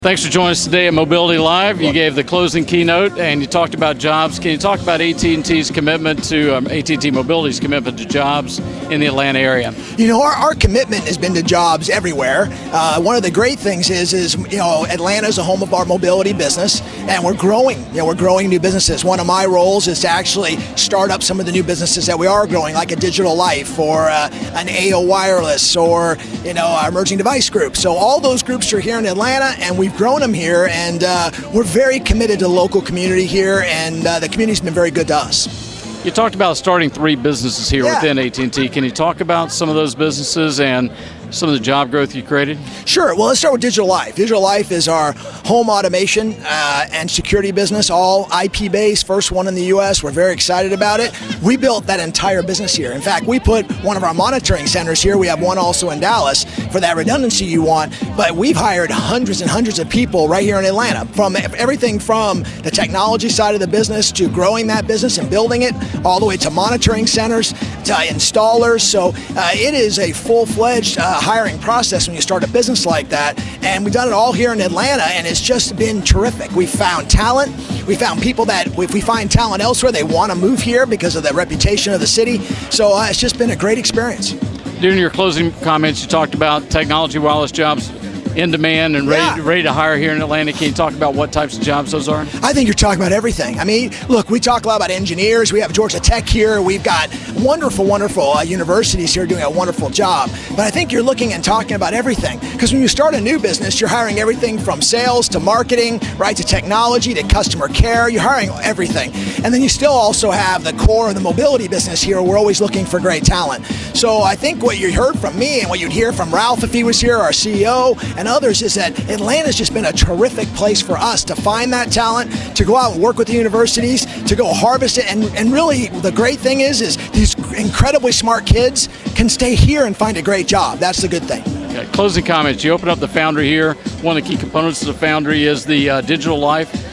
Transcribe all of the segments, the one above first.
Thanks for joining us today at Mobility Live. You gave the closing keynote and you talked about jobs. Can you talk about AT&T's commitment to, AT&T Mobility's commitment to jobs in the Atlanta area? You know, our commitment has been to jobs everywhere. One of the great things is Atlanta is a home of our mobility business, and we're growing. We're growing new businesses. One of my roles is to actually start up some of the new businesses that we are growing, like a Digital Life or an AO Wireless or our Emerging Device group. So all those groups are here in Atlanta, and we've grown them here, and we're very committed to the local community here, and the community's been very good to us. You talked about starting 3 businesses here within AT&T. Can you talk about some of those businesses and some of the job growth you created? Sure. Well, let's start with Digital Life. Digital Life is our home automation and security business, all IP-based, first one in the U.S. We're very excited about it. We built that entire business here. In fact, we put one of our monitoring centers here. We have one also in Dallas for that redundancy you want, but we've hired hundreds and hundreds of people right here in Atlanta, from everything from the technology side of the business to growing that business and building it, all the way to monitoring centers, to installers. So it is a full-fledged hiring process when you start a business like that, and we've done it all here in Atlanta, and it's just been terrific. We found talent. We found people that if we find talent elsewhere, they want to move here because of the reputation of the city. So it's just been a great experience. During your closing comments, you talked about technology wireless jobs in demand and ready to hire here in Atlanta. Can you talk about what types of jobs those are? I think you're talking about everything. I mean, look, we talk a lot about engineers. We have Georgia Tech here. We've got wonderful universities here doing a wonderful job. But I think you're looking and talking about everything. Because when you start a new business, you're hiring everything from sales to marketing, right, to technology to customer care. You're hiring everything. And then you still also have the core of the mobility business here. We're always looking for great talent. So I think what you heard from me and what you'd hear from Ralph if he was here, our CEO, and others, is that Atlanta's just been a terrific place for us to find that talent, to go out and work with the universities, to go harvest it, and really the great thing is these incredibly smart kids can stay here and find a great job. That's the good thing. Okay, closing comments. You open up the Foundry here. One of the key components of the Foundry is the Digital Life.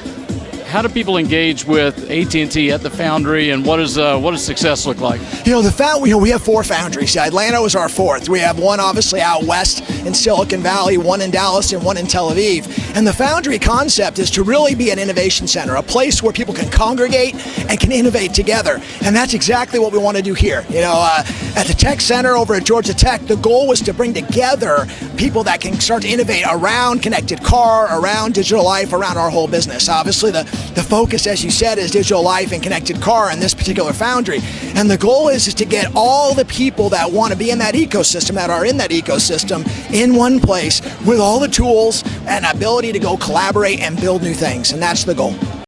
How do people engage with AT&T at the Foundry, and what does success look like? We have 4 foundries. Atlanta was our 4th. We have one obviously out west in Silicon Valley, one in Dallas, and one in Tel Aviv. And the Foundry concept is to really be an innovation center, a place where people can congregate and can innovate together. And that's exactly what we want to do here. At the Tech Center over at Georgia Tech, the goal was to bring together people that can start to innovate around connected car, around digital life, around our whole business. Obviously, the focus, as you said, is digital life and connected car in this particular foundry. And the goal is to get all the people that want to be in that ecosystem, that are in that ecosystem, in one place with all the tools and ability to go collaborate and build new things. And that's the goal.